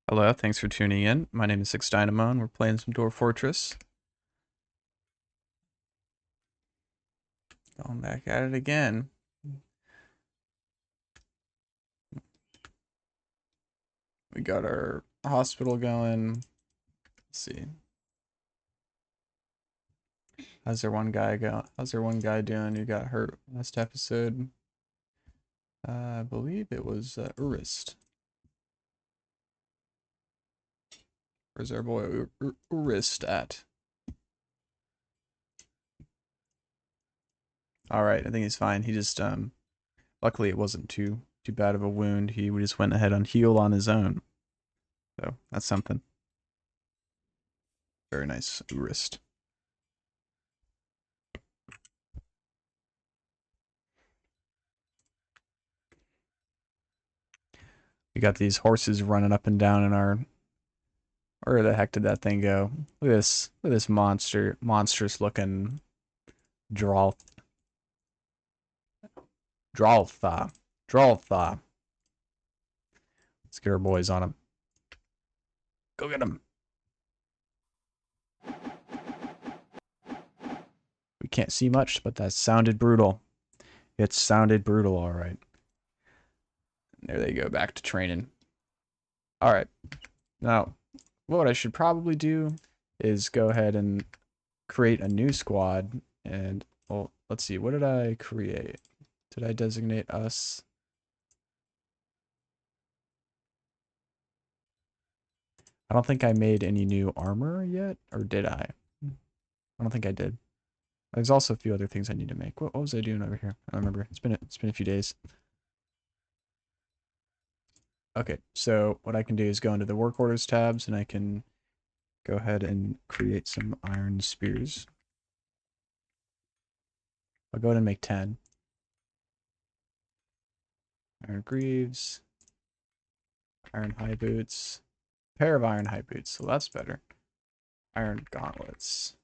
Hello, thanks for tuning in. My name is Six Dynamo, and we're playing some Dwarf Fortress. Going back at it again. We got our hospital going. Let's see. How's there one guy doing who got hurt last episode? I believe it was Urist. Where's our boy Urist at? Alright, I think he's fine. He just luckily it wasn't too bad of a wound. He just went ahead and healed on his own. So that's something. Very nice, Urist. We got these horses running up and down in our... Where the heck did that thing go? Look at this monstrous looking Drawth. Drawtha. Drawtha. Let's get our boys on him. Go get him. We can't see much, but that sounded brutal. It sounded brutal, alright. There they go, back to training. Alright. Now, what I should probably do is go ahead and create a new squad. And, well, let's see. What did I create? Did I designate us? I don't think I made any new armor yet, or did I? I don't think I did. There's also a few other things I need to make. What was I doing over here? I don't remember. It's been a few days. Okay, so what I can do is go into the work orders tabs, and I can go ahead and create some iron spears. I'll go ahead and make 10. Iron greaves, iron high boots, pair of iron high boots, so that's better. Iron gauntlets.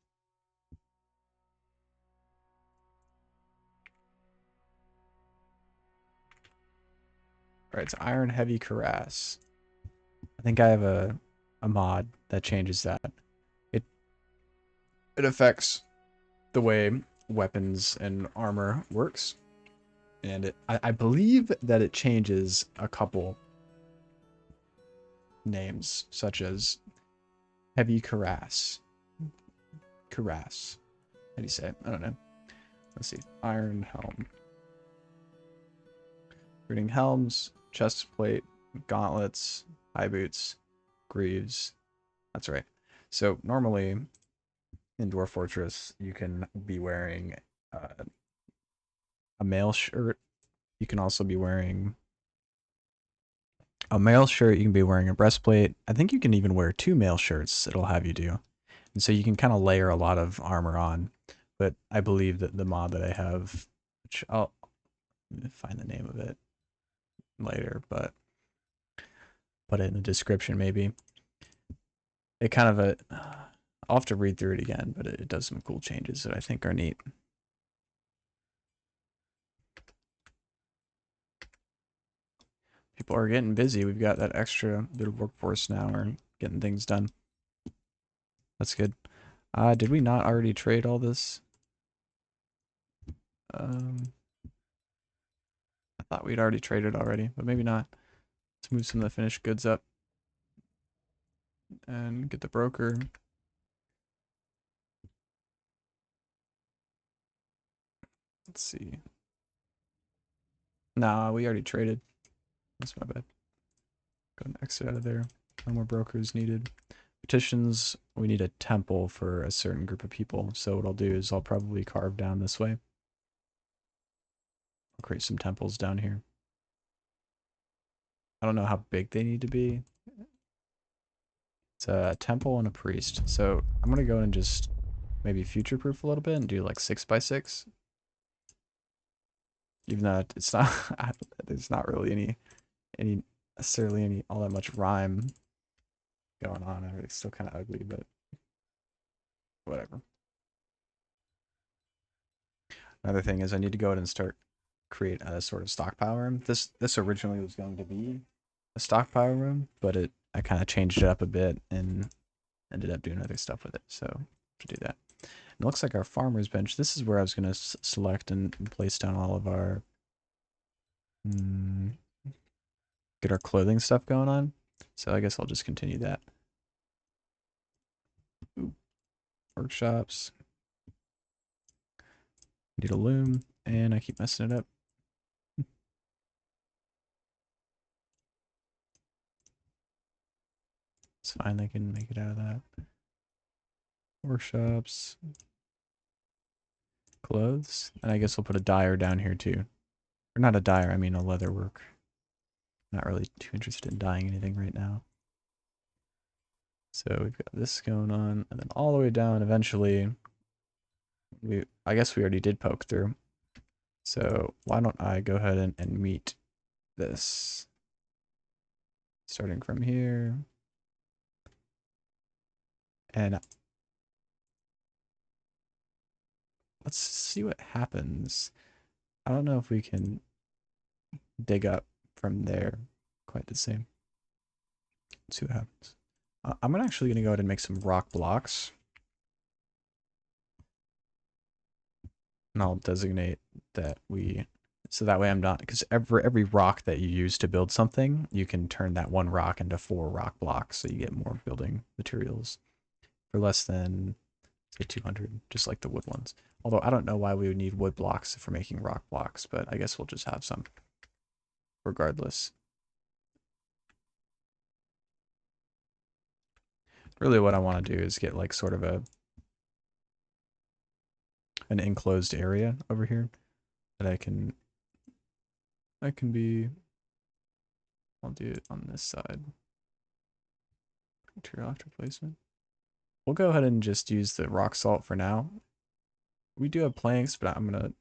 Alright, it's iron heavy cuirass. I think I have a mod that changes that. It affects the way weapons and armor works. And I believe that it changes a couple names, such as heavy cuirass. Cuirass. How do you say it? I don't know. Let's see. Iron helm. Including helms, chest plate, gauntlets, high boots, greaves. That's right. So normally in Dwarf Fortress, you can be wearing a mail shirt. You can also be wearing a mail shirt. You can be wearing a breastplate. I think you can even wear 2 mail shirts. It'll have you do. And so you can kind of layer a lot of armor on. But I believe that the mod that I have, which I'll find the name of it later, but put it in the description maybe. It kind of I'll have to read through it again, but it does some cool changes that I think are neat. People are getting busy. We've got that extra bit of workforce now. We're getting things done. That's good. Did we not already trade all this? I thought we'd already traded already, but maybe not. Let's move some of the finished goods up and get the broker. Let's see. Nah, we already traded. That's my bad. Go and exit out of there. No more brokers needed. Petitions, we need a temple for a certain group of people. So what I'll do is I'll probably carve down this way. I'll create some temples down here. I don't know how big they need to be. It's a temple and a priest. So I'm going to go and just maybe future-proof a little bit and do like 6x6. Even though it's not, there's not really necessarily any all that much rhyme going on. It's still kind of ugly, but whatever. Another thing is I need to go ahead and start create a sort of stockpile room. This originally was going to be a stockpile room, but I kind of changed it up a bit and ended up doing other stuff with it. So to do that. It looks like our farmer's bench. This is where I was going to select and place down all of our get our clothing stuff going on. So I guess I'll just continue that. Ooh, workshops. Need a loom, and I keep messing it up. It's fine, they can make it out of that. Workshops. Clothes. And I guess we'll put a dyer down here too. Or not a dyer, I mean a leather work. Not really too interested in dyeing anything right now. So we've got this going on, and then all the way down eventually, I guess we already did poke through. So why don't I go ahead and meet this. Starting from here. And let's see what happens. I don't know if we can dig up from there quite the same. Let's see what happens. I'm actually going to go ahead and make some rock blocks. And I'll designate that so that way I'm not, because every rock that you use to build something, you can turn that one rock into 4 rock blocks, so you get more building materials for less than, say, 200, just like the wood ones. Although I don't know why we would need wood blocks for making rock blocks, but I guess we'll just have some regardless. Really what I want to do is get like sort of an enclosed area over here that I can be, I'll do it on this side. Material after placement. We'll go ahead and just use the rock salt for now. We do have planks, but I'm gonna,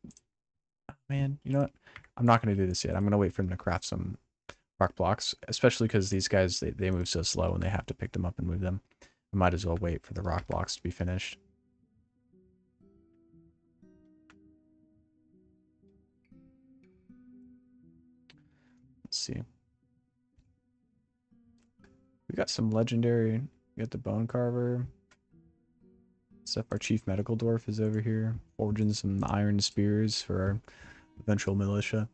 man, you know what? I'm not gonna do this yet. I'm gonna wait for them to craft some rock blocks, especially because these guys, they move so slow and they have to pick them up and move them. I might as well wait for the rock blocks to be finished. Let's see. We got some legendary. We got the bone carver. Stuff. Our chief medical dwarf is over here, forging some iron spears for our eventual militia.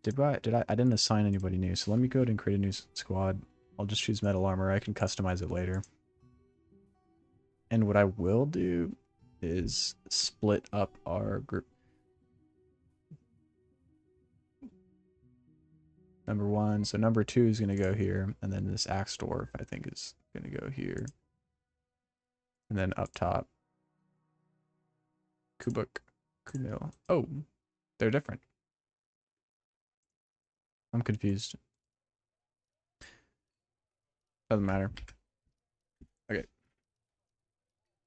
I didn't assign anybody new, so let me go ahead and create a new squad. I'll just choose metal armor. I can customize it later. And what I will do is split up our group. Number 1, so number 2 is going to go here, and then this axe dwarf, I think, is going to go here. And then up top, Kubuk, Kumil. Oh, they're different. I'm confused. Doesn't matter. Okay.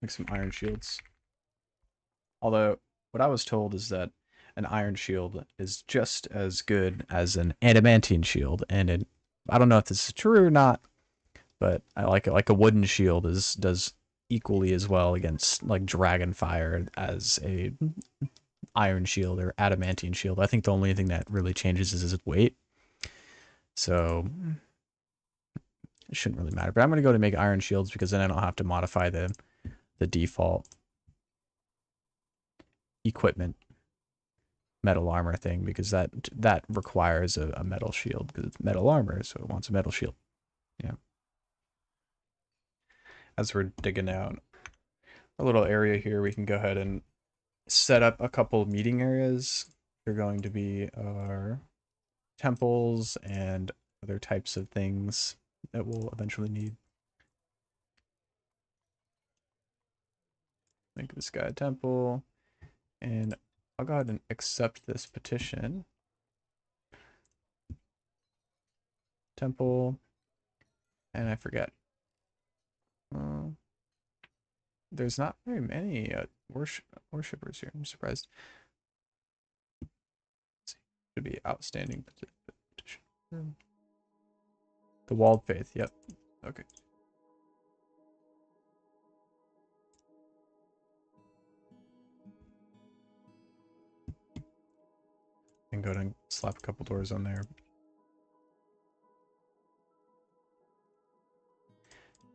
Make some iron shields. Although, what I was told is that an iron shield is just as good as an adamantine shield, and I don't know if this is true or not, but I like it. Like a wooden shield does equally as well against like dragon fire as a iron shield or adamantine shield. I think the only thing that really changes is its weight. So it shouldn't really matter. But I'm going to go to make iron shields because then I don't have to modify the default equipment metal armor thing, because that requires a metal shield because it's metal armor, so it wants a metal shield. Yeah. As we're digging out a little area here, we can go ahead and set up a couple meeting areas. They're going to be our temples and other types of things that we'll eventually need. Make this guy a temple, and I'll go ahead and accept this petition. Temple, and I forget. There's not very many worshippers here. I'm surprised. Should be outstanding petition. The walled faith. Yep. Okay. And go ahead and slap a couple doors on there.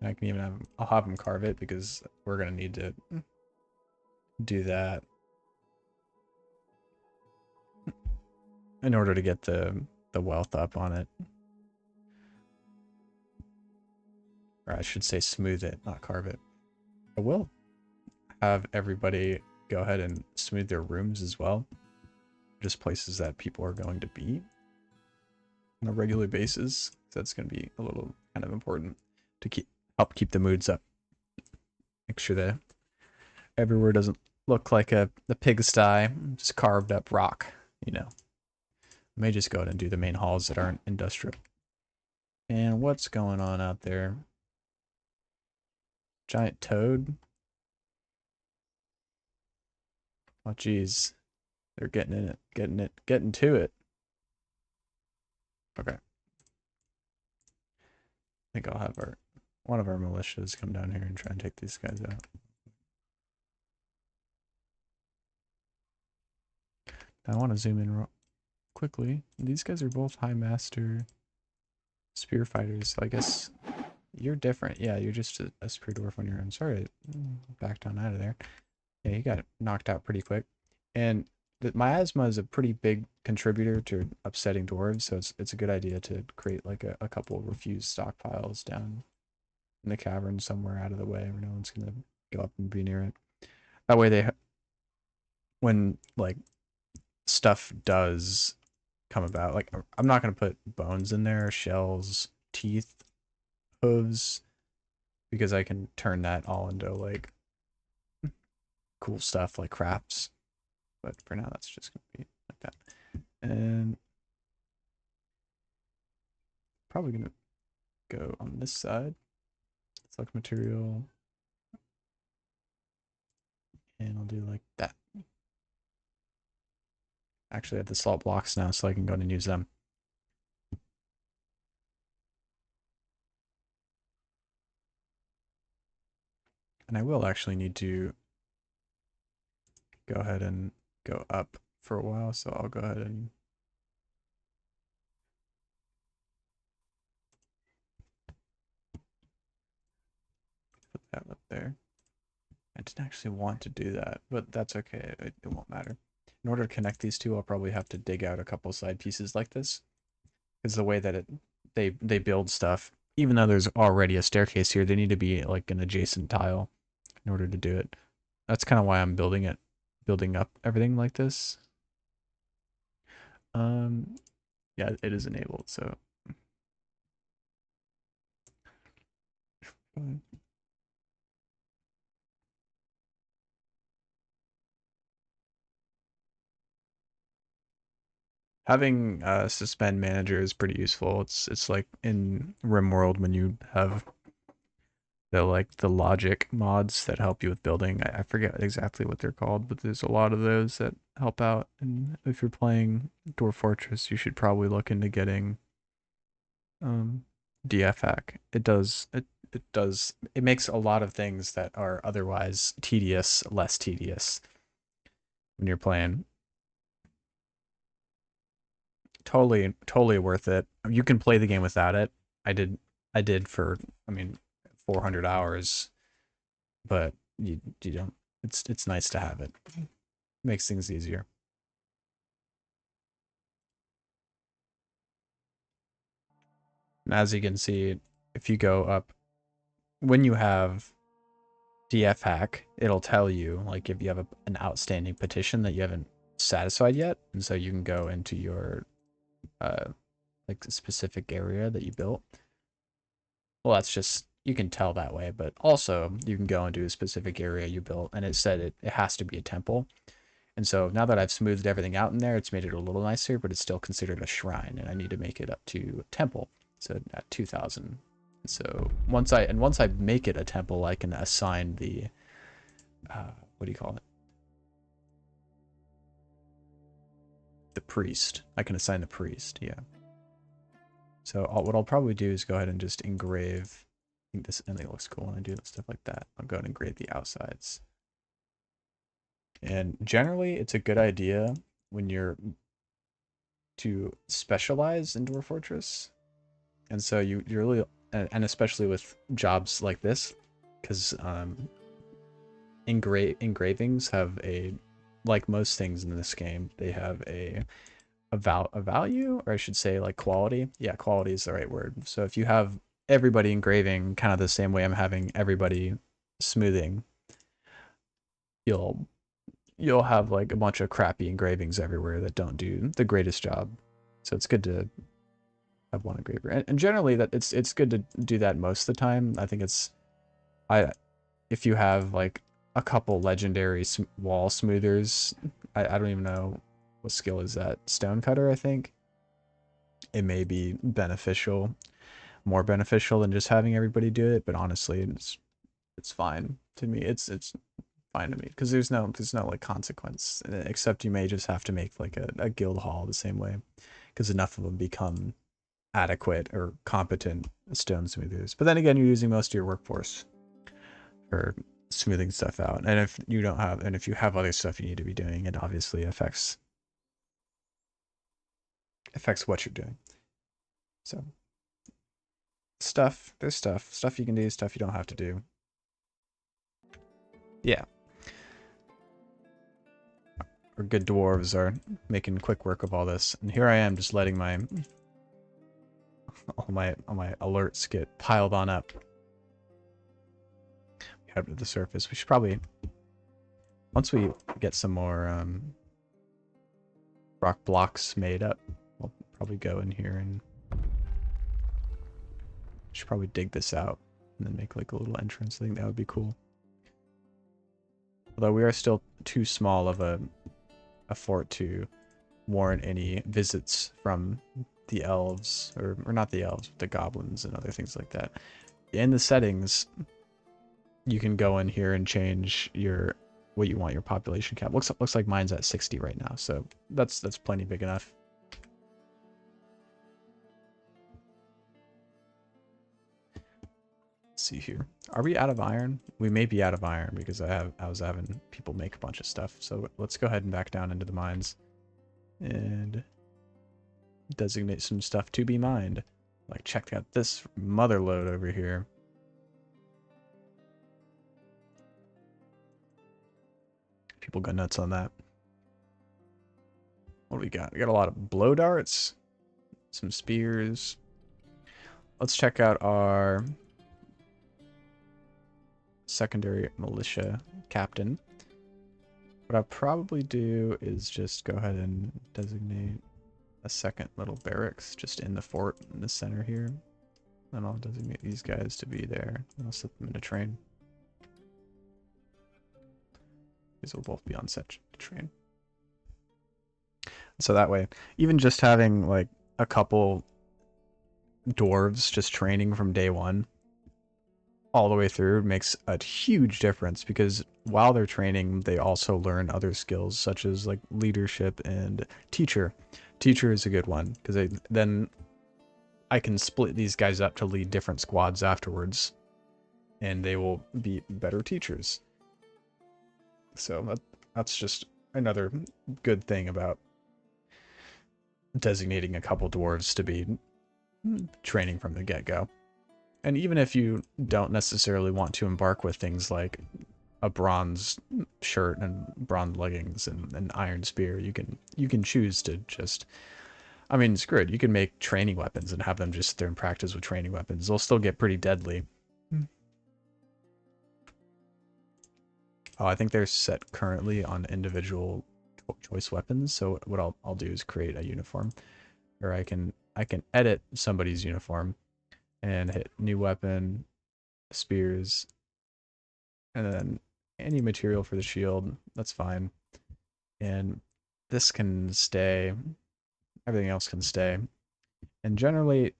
I can even have, I'll have them carve it because we're gonna need to do that in order to get the wealth up on it. Or I should say smooth it, not carve it. I will have everybody go ahead and smooth their rooms as well. Just places that people are going to be on a regular basis. That's going to be a little kind of important to help keep the moods up. Make sure that everywhere doesn't look like a pigsty, just carved up rock, you know. I may just go ahead and do the main halls that aren't industrial. And what's going on out there? Giant toad? Oh, geez. They're getting in it, getting to it. Okay. I think I'll have one of our militias come down here and try and take these guys out. I want to zoom in real quickly. These guys are both high master spear fighters, so I guess you're different. Yeah, you're just a spear dwarf on your own. Sorry, backed on out of there. Yeah, you got knocked out pretty quick. And miasma is a pretty big contributor to upsetting dwarves, so it's a good idea to create like a couple of refused stockpiles down in the cavern somewhere out of the way where no one's gonna go up and be near it. That way when like stuff does come about, like I'm not gonna put bones in there, shells, teeth, hooves, because I can turn that all into like cool stuff like crafts. But for now, that's just gonna be like that. And probably gonna go on this side. Select material. And I'll do like that. Actually, I have the salt blocks now, so I can go and use them. And I will actually need to go ahead and go up for a while, so I'll go ahead and put that up there. I didn't actually want to do that, but that's okay. It won't matter. In order to connect these two, I'll probably have to dig out a couple side pieces like this. Because the way that they build stuff, even though there's already a staircase here, they need to be like an adjacent tile in order to do it. That's kind of why I'm building up everything like this. Yeah, it is enabled, so having suspend manager is pretty useful. It's like in RimWorld when you have the logic mods that help you with building. I forget exactly what they're called, but there's a lot of those that help out. And if you're playing Dwarf Fortress, you should probably look into getting DF hack. It makes a lot of things that are otherwise tedious less tedious when you're playing. Totally worth it. You can play the game without it. I did for, I mean, 400 hours, but you don't. It's nice to have it. Makes things easier. And as you can see, if you go up, when you have DF hack, it'll tell you like if you have an outstanding petition that you haven't satisfied yet, and so you can go into your like the specific area that you built. Well, that's just, you can tell that way, but also you can go into a specific area you built, and it said it has to be a temple. And so now that I've smoothed everything out in there, it's made it a little nicer, but it's still considered a shrine, and I need to make it up to a temple. So at 2,000. So once I make it a temple, I can assign the what do you call it? The priest. I can assign the priest. Yeah. So what I'll probably do is go ahead and just engrave. I think this, and it looks cool when I do stuff like that. I'll go ahead and engrave the outsides. And generally, it's a good idea when you're to specialize in Dwarf Fortress. And so you really and especially with jobs like this, because engravings have a, like most things in this game, they have a value, or I should say like quality. Yeah, quality is the right word. So if you have everybody engraving kind of the same way I'm having everybody smoothing, you'll you'll have like a bunch of crappy engravings everywhere that don't do the greatest job. So it's good to have one engraver, and generally that it's good to do that most of the time. I think it's I if you have like a couple legendary wall smoothers, I don't even know what skill is that, stonecutter, I think. It may be beneficial, more beneficial than just having everybody do it, but honestly it's fine to me. It's fine to me because there's no like consequence, except you may just have to make like a guild hall the same way, because enough of them become adequate or competent stone smoothers. But then again, you're using most of your workforce for smoothing stuff out, and if you don't have, and if you have other stuff you need to be doing, it obviously affects what you're doing. So there's stuff you can do, stuff you don't have to do. Yeah, our good dwarves are making quick work of all this, and here I am just letting my all my alerts get piled on up. We head to the surface. We should probably, once we get some more rock blocks made up, we'll probably go in here and should probably dig this out and then make like a little entrance. I think that would be cool. Although we are still too small of a fort to warrant any visits from the elves, or not the elves, but the goblins and other things like that. In the settings, you can go in here and change your what you want your population cap. Looks like mine's at 60 right now, so that's plenty big enough. Let's see here. Are we out of iron? We may be out of iron because I was having people make a bunch of stuff. So let's go ahead and back down into the mines and designate some stuff to be mined. Like, check out this mother lode over here. People go nuts on that. What do we got? We got a lot of blow darts, some spears. Let's check out our secondary militia captain. What I'll probably do is just go ahead and designate a second little barracks just in the fort in the center here. And I'll designate these guys to be there. And I'll set them in a train. These will both be on set train. So that way, even just having like a couple dwarves just training from day one all the way through makes a huge difference, because while they're training, they also learn other skills such as like leadership and teacher. Teacher is a good one because then I can split these guys up to lead different squads afterwards, and they will be better teachers. So that's just another good thing about designating a couple dwarves to be training from the get-go. And even if you don't necessarily want to embark with things like a bronze shirt and bronze leggings and an iron spear, you can choose to just, I mean, screw it. You can make training weapons and have them just sit there and practice with training weapons. They'll still get pretty deadly. Oh, I think they're set currently on individual choice weapons. So what I'll do is create a uniform, or I can edit somebody's uniform and hit new weapon, spears, and then any material for the shield. That's fine. And this can stay. Everything else can stay. And generally,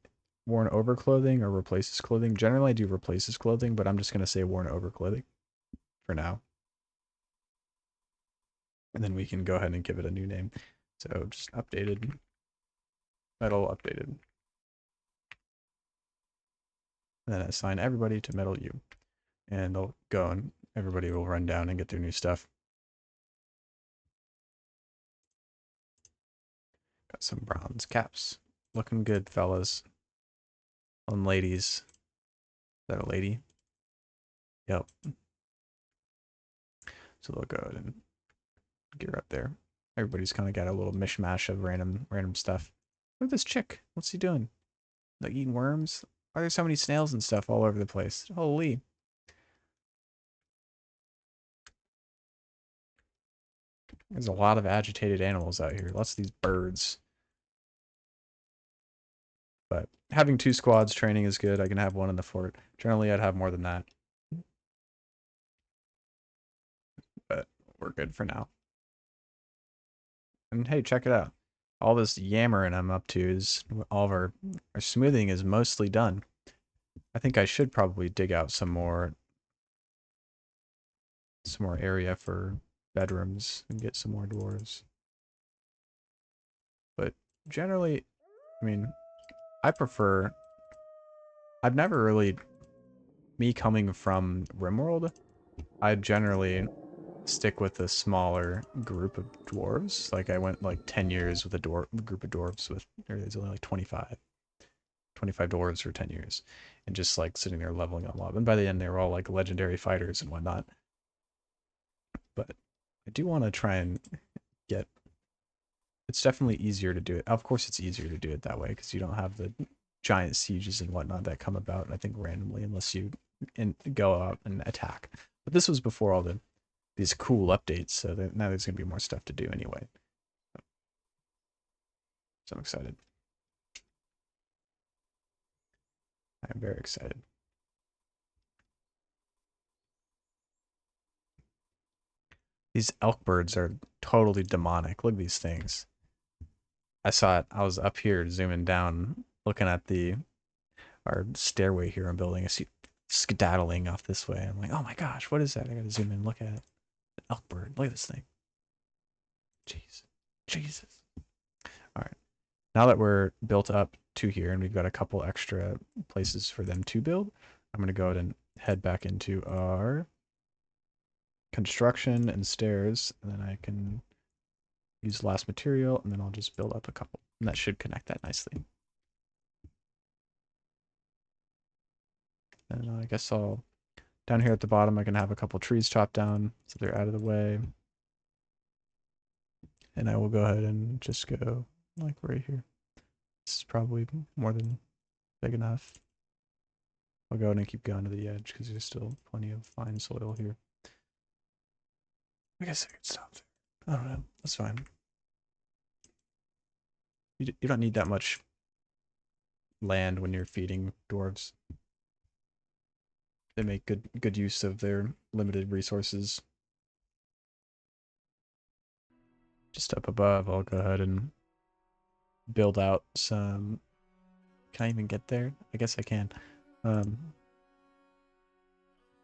worn over clothing or replaces clothing. Generally, I do replaces clothing, but I'm just going to say worn over clothing for now. And then we can go ahead and give it a new name. So just updated, metal updated. And then assign everybody to metal U. And they'll go and everybody will run down and get their new stuff. Got some bronze caps. Looking good, fellas and ladies. that a lady? Yep. So they'll go ahead and get her up there. Everybody's kind of got a little mishmash of random stuff. Look at this chick. What's he doing? Like eating worms? Why are there so many snails and stuff all over the place? Holy. There's a lot of agitated animals out here. Lots of these birds. But having 2 squads training is good. I can have one in the fort. Generally, I'd have more than that. But we're good for now. And hey, check it out. All this yammering I'm up to is all of our smoothing is mostly done. I think I should probably dig out some more area for bedrooms and get some more dwarves. But generally, I mean, I prefer. I've never really me coming from Rimworld. I generally stick with a smaller group of dwarves. Like I went like 10 years with a group of dwarves with there's only like 25 dwarves for 10 years and just like sitting there leveling them up. And by the end they were all like legendary fighters and whatnot. But I do want to try and get it's definitely easier to do it. Of course it's easier to do it that way because you don't have the giant sieges and whatnot that come about, I think, randomly unless you go out and attack. But this was before all these cool updates, so now there's going to be more stuff to do anyway. So I'm excited. I'm very excited. These elk birds are totally demonic. Look at these things. I saw it. I was up here zooming down, looking at our stairway here I'm building. I see skedaddling off this way. I'm like, oh my gosh, what is that? I gotta zoom in and look at it. An elk bird. Look at this thing. Jeez. Jesus. All right. Now that we're built up to here and we've got a couple extra places for them to build, I'm going to go ahead and head back into our construction and stairs, and then I can use last material, and then I'll just build up a couple, and that should connect that nicely. And I guess down here at the bottom, I can have a couple trees chopped down so they're out of the way. And I will go ahead and just go like right here. This is probably more than big enough. I'll go ahead and keep going to the edge because there's still plenty of fine soil here. I guess I could stop there. I don't know. That's fine. You don't need that much land when you're feeding dwarves. They make good use of their limited resources. Just up above, I'll go ahead and build out some. Can I even get there? I guess I can.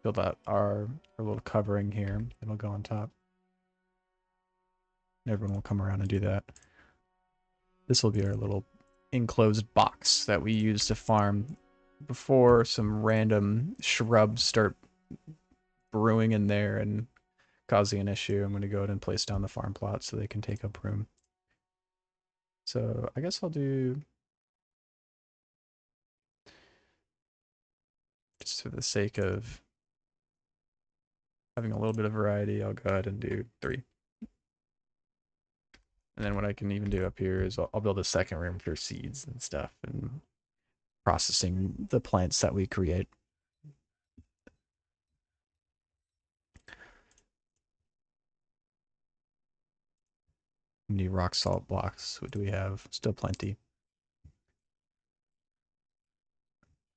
Build out our little covering here. It'll go on top. Everyone will come around and do that. This will be our little enclosed box that we use to farm before some random shrubs start brewing in there and causing an issue. I'm going to go ahead and place down the farm plot so they can take up room. So I guess I'll do, just for the sake of having a little bit of variety, I'll go ahead and do 3. And then what I can even do up here is I'll build a second room for seeds and stuff and processing the plants that we create. How many rock salt blocks do we have? Still plenty.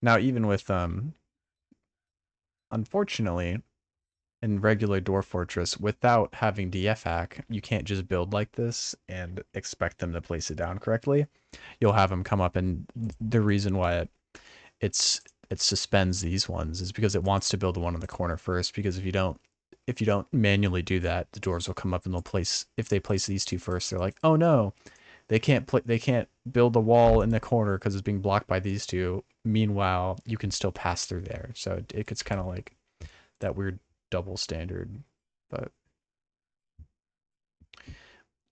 Now, even with, unfortunately, in regular Dwarf Fortress, without having DF hack, you can't just build like this and expect them to place it down correctly. You'll have them come up, and the reason why it suspends these ones is because it wants to build the one in the corner first, because if you don't manually do that, the doors will come up and if they place these 2 first, they're like, oh no, they can't build the wall in the corner because it's being blocked by these 2. Meanwhile, you can still pass through there. So it gets kind of like that weird double standard. But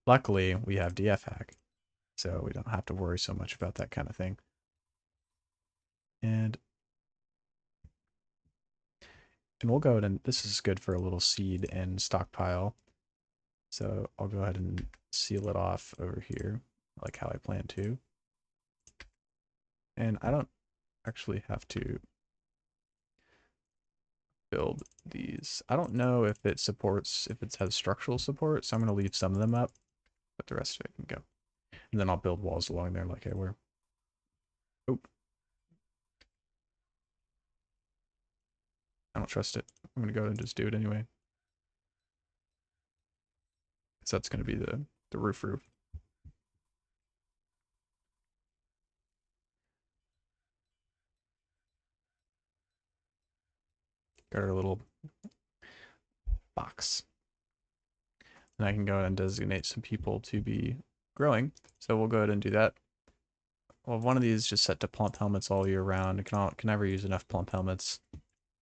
luckily, we have DF hack, so we don't have to worry so much about that kind of thing. And And we'll go ahead and this is good for a little seed and stockpile. So I'll go ahead and seal it off over here, like how I plan to. And I don't actually have to build these. I don't know if it supports, if it has structural support, so I'm going to leave some of them up, but the rest of it can go. And then I'll build walls along there like I were. Oh, I don't trust it. I'm going to go ahead and just do it anyway. So that's going to be the roof. Got our little box. And I can go ahead and designate some people to be growing. So we'll go ahead and do that. Well, one of these just set to plump helmets all year round. It can never use enough plump helmets.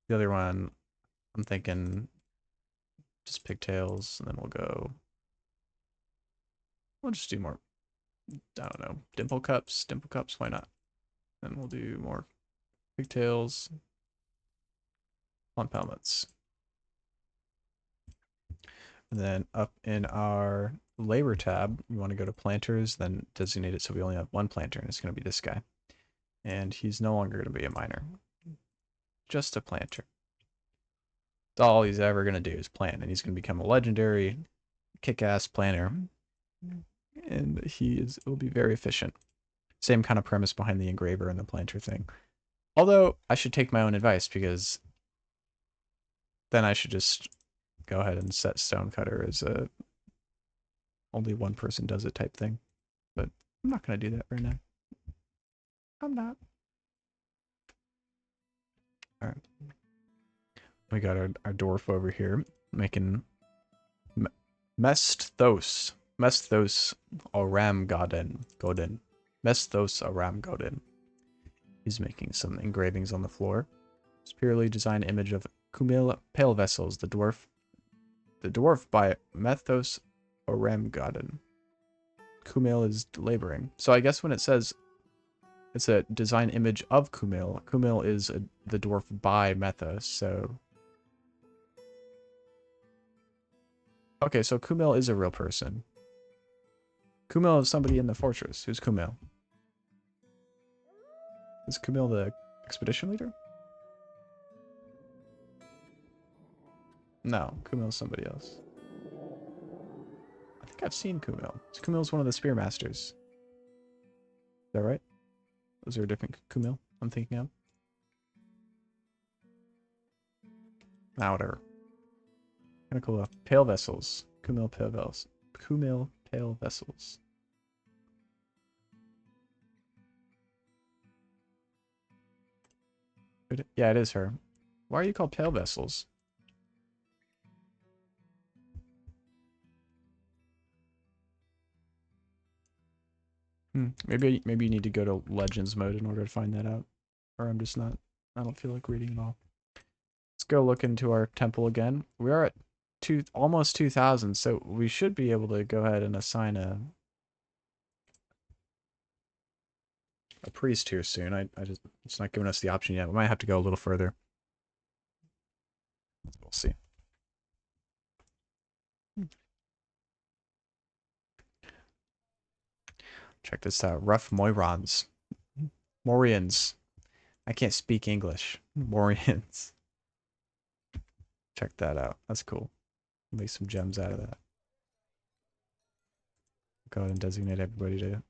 The other one, I'm thinking just pigtails, and then we'll just do more, I don't know, dimple cups, why not? Then we'll do more pigtails, plump helmets. And then up in our labor tab, you want to go to planters, then designate it so we only have one planter, and it's going to be this guy. And he's no longer going to be a miner, just a planter. That's all he's ever going to do is plant, and he's going to become a legendary kick-ass planter. And it will be very efficient. Same kind of premise behind the engraver and the planter thing. Although I should take my own advice, because then I should just go ahead and set stonecutter as a only one person does it type thing. But I'm not going to do that right now. I'm not. All right. We got our dwarf over here making Mesthos Aram Godin. Mesthos Aram Godin. He's making some engravings on the floor. It's purely designed image of Kumil Pale Vessels, the dwarf by Methos Oramgadon. Kumil is laboring. So I guess when it says it's a design image of Kumil, Kumil is the dwarf by Methos, so... Okay, so Kumil is a real person. Kumil is somebody in the fortress. Who's Kumil? Is Kumil the expedition leader? No, Kumil is somebody else. I think I've seen Kumil. Kumil's one of the spearmasters. Is that right? Was there a different Kumil I'm thinking of? Nah, whatever. Kind of cool. Pale vessels. Kumil pale vessels. Kumil pale vessels. Yeah, it is her. Why are you called pale vessels? Maybe you need to go to Legends mode in order to find that out. Or I'm just not... I don't feel like reading it all. Let's go look into our temple again. We are at almost 2,000, so we should be able to go ahead and assign a priest here soon. It's not giving us the option yet. We might have to go a little further. We'll see. Check this out. Rough Moirons. Morians. I can't speak English. Morians. Check that out. That's cool. Make some gems out of that. Go ahead and designate everybody to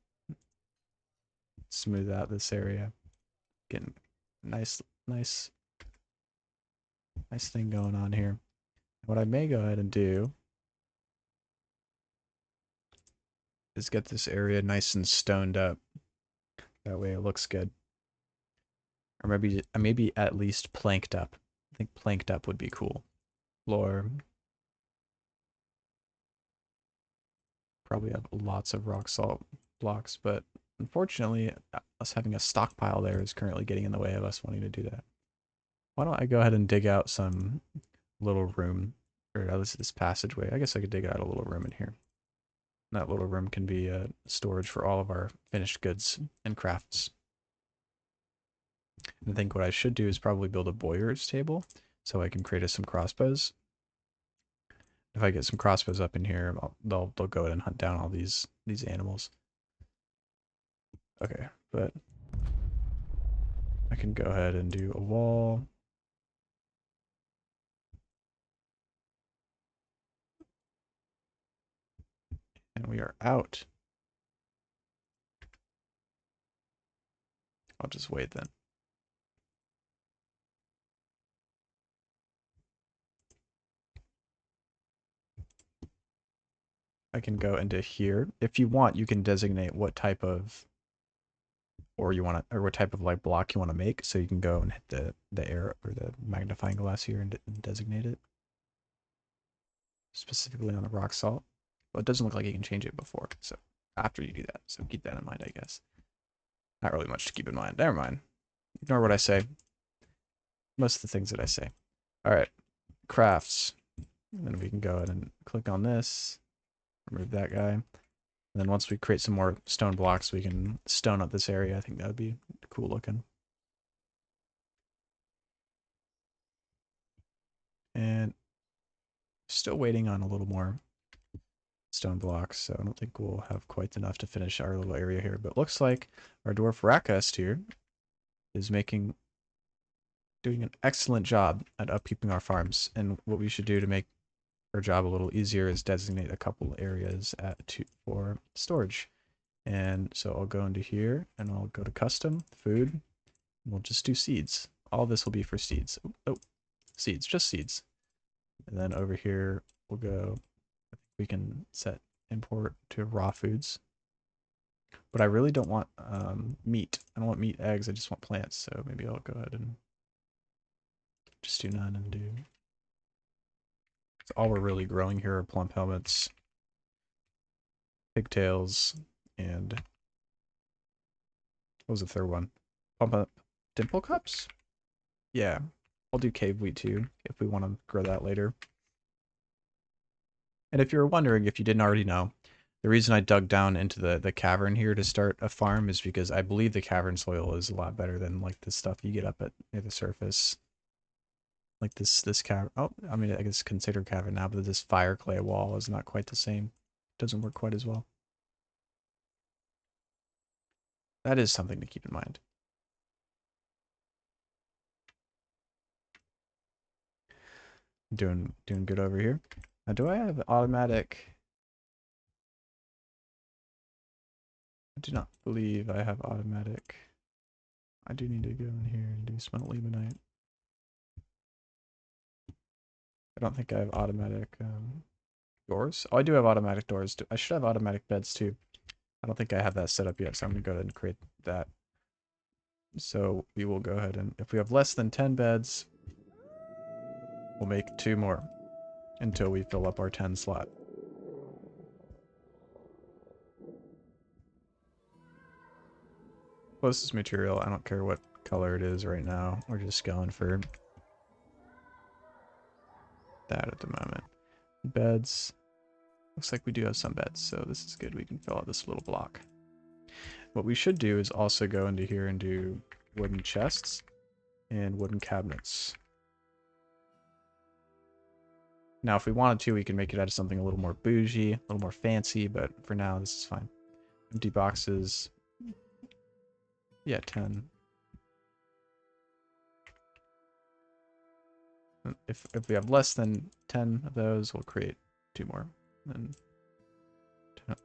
smooth out this area. Getting nice thing going on here. What I may go ahead and do is get this area nice and stoned up. That way it looks good. Or maybe at least planked up. I think planked up would be cool. Floor. Probably have lots of rock salt blocks, but unfortunately, us having a stockpile there is currently getting in the way of us wanting to do that. Why don't I go ahead and dig out some little room, or at least this passageway. I guess I could dig out a little room in here. That little room can be storage for all of our finished goods and crafts. And I think what I should do is probably build a bowyer's table. so I can create us some crossbows. If I get some crossbows up in here, they'll go and hunt down all these animals. Okay, but I can go ahead and do a wall. And we are out. I'll just wait then. I can go into here. If you want, you can designate what type of or what type of like block you want to make. So you can go and hit the arrow or the magnifying glass here and designate it specifically on the rock salt. Well, it doesn't look like you can change it before. So after you do that, so keep that in mind, I guess. Not really much to keep in mind. Never mind. Ignore what I say. Most of the things that I say. All right, crafts. And then we can go ahead and click on this, remove that guy. And then once we create some more stone blocks, we can stone up this area. I think that would be cool looking. And still waiting on a little more stone blocks, so I don't think we'll have quite enough to finish our little area here. But it looks like our dwarf Rakast here is doing an excellent job at upkeeping our farms. And what we should do to make our job a little easier is designate a couple areas for storage. And so I'll go into here and I'll go to custom food. And we'll just do seeds. All this will be for seeds. Oh, seeds, just seeds. And then over here we'll go. We can set import to raw foods. But I really don't want meat. I don't want meat, eggs. I just want plants. So maybe I'll go ahead and just do none and do. So all we're really growing here are plump helmets, pigtails, and what was the third one? Pump up dimple cups? Yeah, I'll do cave wheat too if we want to grow that later. And if you're wondering, if you didn't already know, the reason I dug down into the cavern here to start a farm is because I believe the cavern soil is a lot better than like the stuff you get up at near the surface. Like this cavern. Oh, I mean, I guess considered cavern now, but this fire clay wall is not quite the same. Doesn't work quite as well. That is something to keep in mind. Doing good over here. Now, do I have automatic? I do not believe I have automatic. I do need to go in here and do smelt limonite. I don't think I have automatic doors. Oh, I do have automatic doors. I should have automatic beds too. I don't think I have that set up yet, so I'm going to go ahead and create that. So we will go ahead and, if we have less than 10 beds, we'll make 2 more until we fill up our 10 slot. Closest material, I don't care what color it is right now. We're just going for that at the moment. Beds. Looks like we do have some beds, so this is good. We can fill out this little block. What we should do is also go into here and do wooden chests and wooden cabinets. Now, if we wanted to, we can make it out of something a little more bougie, a little more fancy, but for now, this is fine. Empty boxes. Yeah, 10. If we have less than 10 of those, we'll create 2 more. And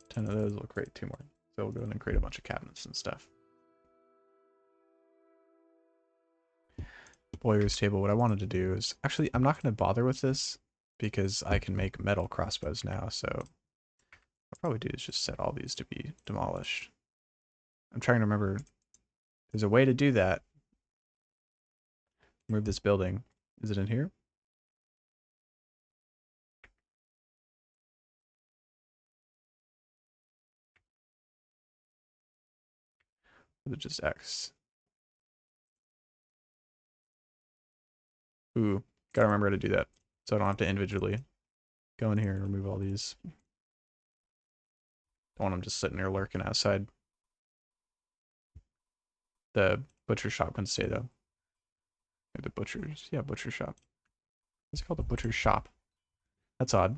10 of those, we'll create 2 more. So we'll go in and create a bunch of cabinets and stuff. Boyer's table. What I wanted to do is, actually, I'm not going to bother with this because I can make metal crossbows now. So what I'll probably do is just set all these to be demolished. I'm trying to remember. There's a way to do that. Move this building. Is it in here? Or is it just X? Ooh, gotta remember how to do that. So I don't have to individually go in here and remove all these. Don't want them just sitting there lurking outside. The butcher shop can stay though. Or the butcher's, yeah, butcher shop. It's called the butcher's shop. That's odd.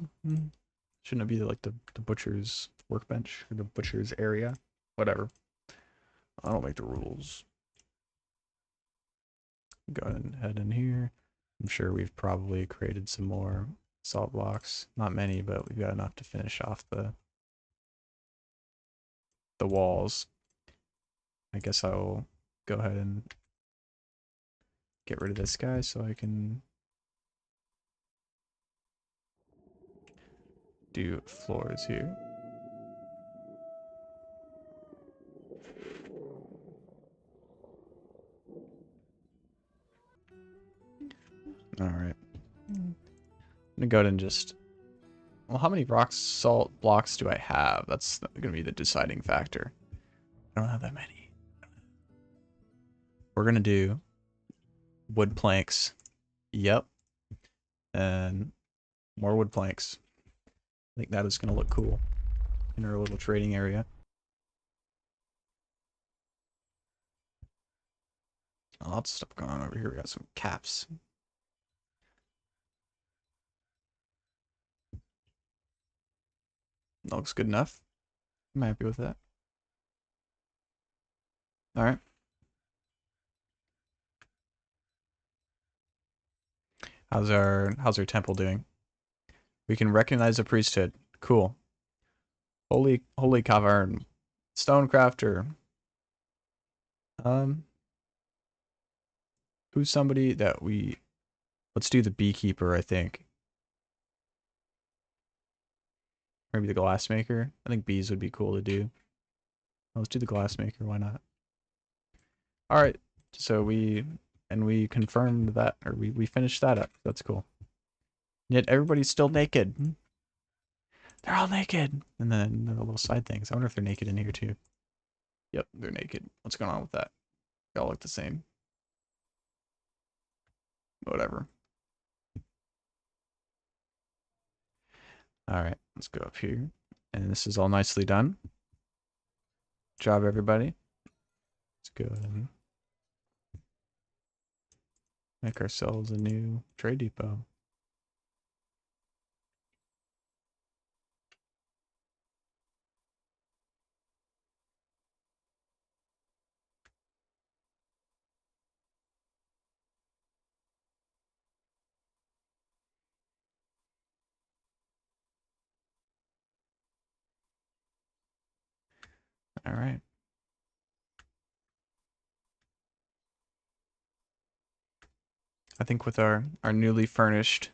Shouldn't it be like the butcher's workbench or the butcher's area? Whatever. I don't make the rules. Go ahead and head in here. I'm sure we've probably created some more salt blocks. Not many, but we've got enough to finish off the walls. I guess I'll go ahead and get rid of this guy so I can do floors here. Alright. I'm gonna go ahead and just... Well, how many rock salt blocks do I have? That's gonna be the deciding factor. I don't have that many. We're gonna do wood planks. Yep. And more wood planks. I think that is gonna look cool in our little trading area. Lots of stuff going on over here. We got some caps. That looks good enough. I'm happy with that. Alright. How's our temple doing? We can recognize the priesthood. Cool. Holy cavern. Stonecrafter. Who's somebody that we... Let's do the beekeeper, I think. Maybe the glassmaker. I think bees would be cool to do. Let's do the glassmaker, why not? Alright, so we confirmed that, or we finished that up. That's cool. Yet everybody's still naked. They're all naked. And then the little side things. I wonder if they're naked in here too. Yep, they're naked. What's going on with that? They all look the same. Whatever. Alright, let's go up here. And this is all nicely done. Good job, everybody. Let's go ahead and make ourselves a new trade depot. Alright. I think with our newly furnished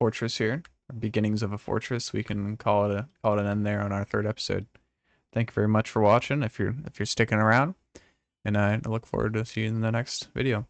fortress here, beginnings of a fortress, we can call it an end there on our third episode. Thank you very much for watching. If you're sticking around, and I look forward to seeing you in the next video.